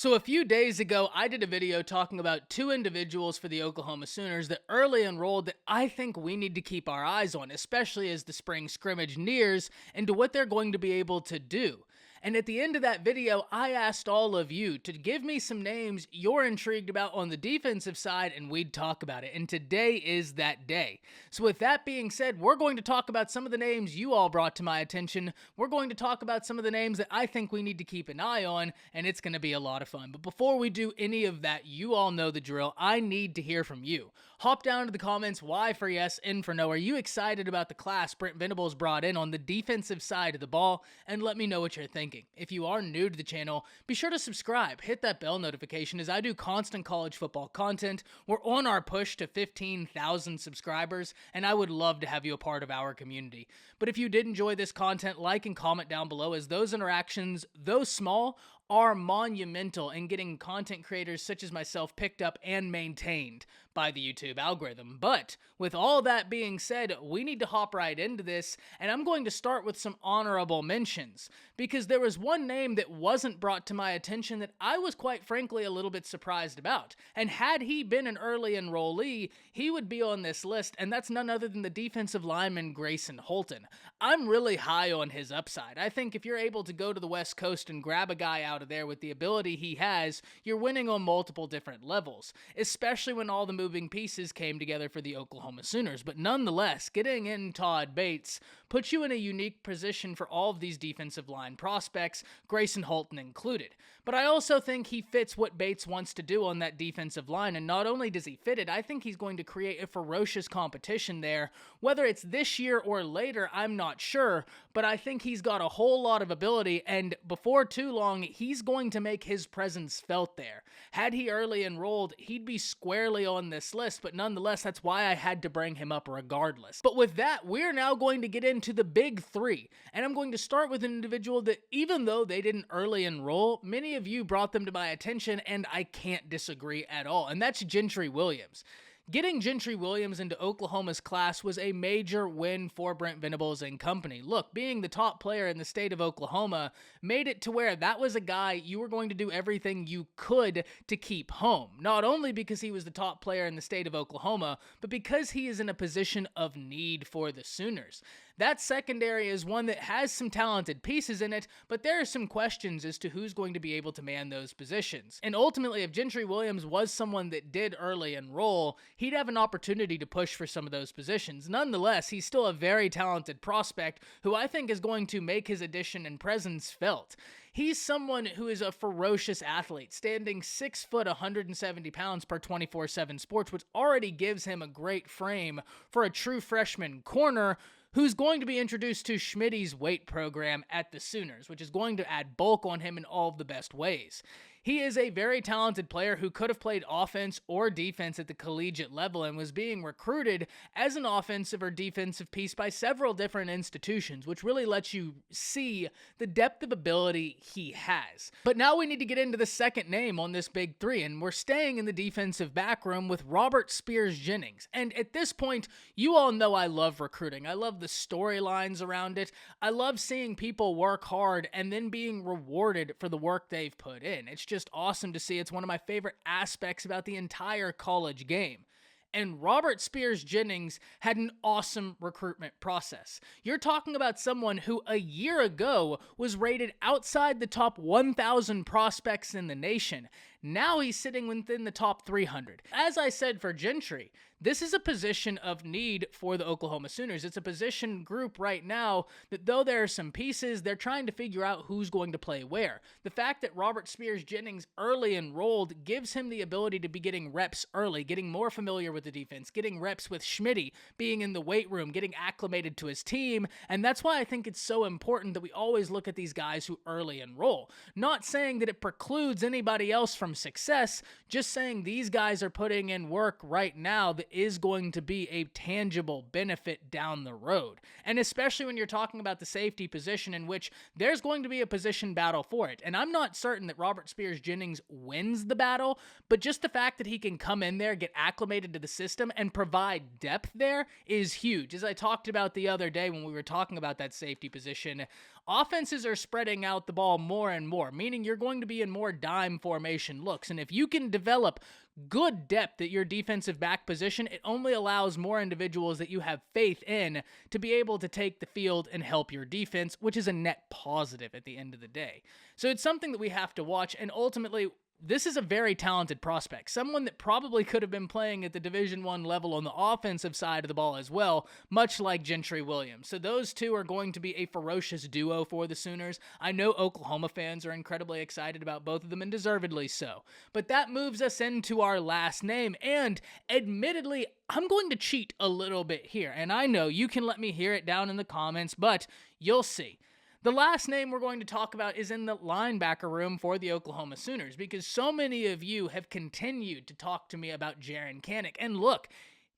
So a few days ago, I did a video talking about two individuals for the Oklahoma Sooners that early enrolled that I think we need to keep our eyes on, especially as the spring scrimmage nears, and to what they're going to be able to do. And at the end of that video, I asked all of you to give me some names you're intrigued about on the defensive side, and we'd talk about it. And today is that day. So with that being said, we're going to talk about some of the names you all brought to my attention. We're going to talk about some of the names that I think we need to keep an eye on, and it's going to be a lot of fun. But before we do any of that, you all know the drill. I need to hear from you. Hop down to the comments, Y for yes, N for no. Are you excited about the class Brent Venables brought in on the defensive side of the ball? And let me know what you're thinking. If you are new to the channel, be sure to subscribe, hit that bell notification as I do constant college football content. We're on our push to 15,000 subscribers, and I would love to have you a part of our community. But if you did enjoy this content, like and comment down below, as those interactions, though small, are monumental in getting content creators such as myself picked up and maintained by the YouTube algorithm. But with all that being said, we need to hop right into this, and I'm going to start with some honorable mentions, because there was one name that wasn't brought to my attention that I was quite frankly a little bit surprised about. And had he been an early enrollee, he would be on this list, and that's none other than the defensive lineman Grayson Holton. I'm really high on his upside. I think if you're able to go to the West Coast and grab a guy out of there with the ability he has, you're winning on multiple different levels, especially when all the moving pieces came together for the Oklahoma Sooners. But nonetheless, getting in Todd Bates puts you in a unique position for all of these defensive line prospects, Grayson Holton included. But I also think he fits what Bates wants to do on that defensive line, and not only does he fit it, I think he's going to create a ferocious competition there. Whether it's this year or later, I'm not sure, but I think he's got a whole lot of ability, and before too long, he's going to make his presence felt there. Had he early enrolled, he'd be squarely on this list, but nonetheless, that's why I had to bring him up regardless. But with that, we're now going to get into the big three, and I'm going to start with an individual that, even though they didn't early enroll, many of you brought them to my attention, and I can't disagree at all, and that's Gentry Williams. Getting Gentry Williams into Oklahoma's class was a major win for Brent Venables and company. Look, being the top player in the state of Oklahoma made it to where that was a guy you were going to do everything you could to keep home. Not only because he was the top player in the state of Oklahoma, but because he is in a position of need for the Sooners. That secondary is one that has some talented pieces in it, but there are some questions as to who's going to be able to man those positions. And ultimately, if Gentry Williams was someone that did early enroll, he'd have an opportunity to push for some of those positions. Nonetheless, he's still a very talented prospect who I think is going to make his addition and presence felt. He's someone who is a ferocious athlete, standing 6 foot 170 pounds per 24/7 Sports, which already gives him a great frame for a true freshman corner who's going to be introduced to Schmidt's weight program at the Sooners, which is going to add bulk on him in all of the best ways. He is a very talented player who could have played offense or defense at the collegiate level and was being recruited as an offensive or defensive piece by several different institutions, which really lets you see the depth of ability he has. But now we need to get into the second name on this big three, and we're staying in the defensive back room with Robert Spears Jennings. And at this point, you all know I love recruiting. I love the storylines around it. I love seeing people work hard and then being rewarded for the work they've put in. It's just awesome to see. It's one of my favorite aspects about the entire college game. And Robert Spears Jennings had an awesome recruitment process. You're talking about someone who a year ago was rated outside the top 1,000 prospects in the nation. Now he's sitting within the top 300. As I said for Gentry, this is a position of need for the Oklahoma Sooners. It's a position group right now that, though there are some pieces, they're trying to figure out who's going to play where. The fact that Robert Spears Jennings early enrolled gives him the ability to be getting reps early, getting more familiar with the defense, getting reps with Schmidt, being in the weight room, getting acclimated to his team, and that's why I think it's so important that we always look at these guys who early enroll. Not saying that it precludes anybody else from success, just saying these guys are putting in work right now that is going to be a tangible benefit down the road. And especially when you're talking about the safety position, in which there's going to be a position battle for it. And I'm not certain that Robert Spears-Jennings wins the battle, but just the fact that he can come in there, get acclimated to the system, and provide depth there is huge. As I talked about the other day when we were talking about that safety position, offenses are spreading out the ball more and more, meaning you're going to be in more dime formation looks. And if you can develop good depth at your defensive back position, it only allows more individuals that you have faith in to be able to take the field and help your defense, which is a net positive at the end of the day. So it's something that we have to watch, and ultimately, this is a very talented prospect, someone that probably could have been playing at the Division I level on the offensive side of the ball as well, much like Gentry Williams. So those two are going to be a ferocious duo for the Sooners. I know Oklahoma fans are incredibly excited about both of them, and deservedly so. But that moves us into our last name, and admittedly, I'm going to cheat a little bit here, and I know you can let me hear it down in the comments, but you'll see. The last name we're going to talk about is in the linebacker room for the Oklahoma Sooners, because so many of you have continued to talk to me about Jaren Kanak. And look,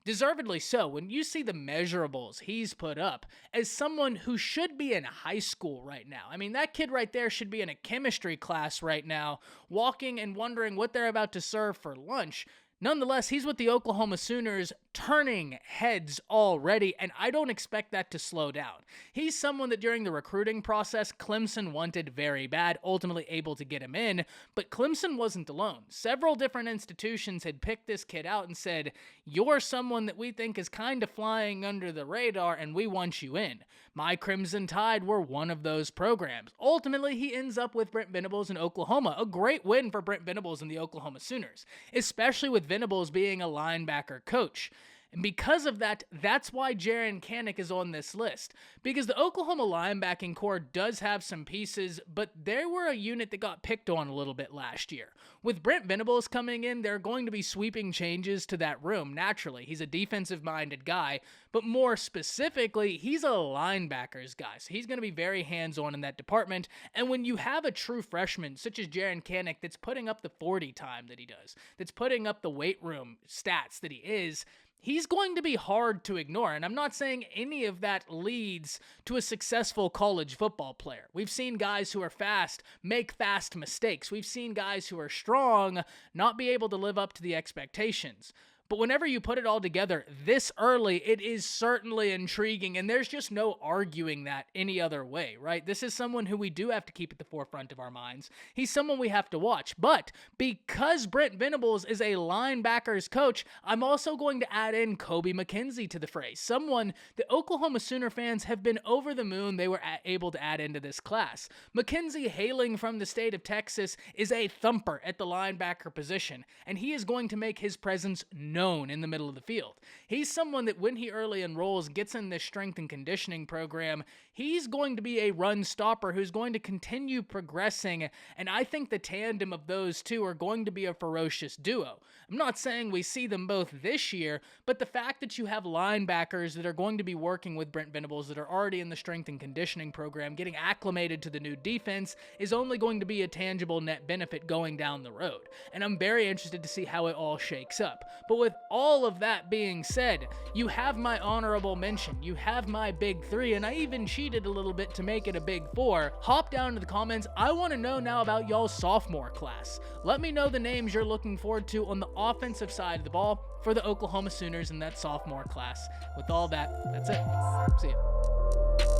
deservedly so, when you see the measurables he's put up as someone who should be in high school right now. I mean, that kid right there should be in a chemistry class right now, walking and wondering what they're about to serve for lunch. Nonetheless, he's with the Oklahoma Sooners, turning heads already, and I don't expect that to slow down. He's someone that during the recruiting process, Clemson wanted very bad, ultimately able to get him in, but Clemson wasn't alone. Several different institutions had picked this kid out and said, "You're someone that we think is kind of flying under the radar, and we want you in." My Crimson Tide were one of those programs. Ultimately, he ends up with Brent Venables in Oklahoma, a great win for Brent Venables and the Oklahoma Sooners, especially with Venables being a linebacker coach. And because of that, that's why Jaren Kanak is on this list. Because the Oklahoma linebacking core does have some pieces, but they were a unit that got picked on a little bit last year. With Brent Venables coming in, there are going to be sweeping changes to that room, naturally. He's a defensive-minded guy, but more specifically, he's a linebackers guy. So he's going to be very hands-on in that department. And when you have a true freshman, such as Jaren Kanak, that's putting up the 40 time that he does, that's putting up the weight room stats that he is, he's going to be hard to ignore, and I'm not saying any of that leads to a successful college football player. We've seen guys who are fast make fast mistakes. We've seen guys who are strong not be able to live up to the expectations. But whenever you put it all together this early, it is certainly intriguing, and there's just no arguing that any other way, right? This is someone who we do have to keep at the forefront of our minds. He's someone we have to watch. But because Brent Venables is a linebackers coach, I'm also going to add in Kobe Mckenzie to the fray, someone that Oklahoma Sooner fans have been over the moon they were able to add into this class. Mckenzie, hailing from the state of Texas, is a thumper at the linebacker position, and he is going to make his presence known in the middle of the field. He's someone that when he early enrolls, gets in this strength and conditioning program, he's going to be a run stopper who's going to continue progressing, and I think the tandem of those two are going to be a ferocious duo. I'm not saying we see them both this year, but the fact that you have linebackers that are going to be working with Brent Venables that are already in the strength and conditioning program, getting acclimated to the new defense, is only going to be a tangible net benefit going down the road. And I'm very interested to see how it all shakes up. But with all of that being said, you have my honorable mention, you have my big three, and I even cheated a little bit to make it a big four. Hop down to the comments. I want to know now about y'all's sophomore class. Let me know the names you're looking forward to on the offensive side of the ball for the Oklahoma Sooners in that sophomore class. With all that, that's it. See ya.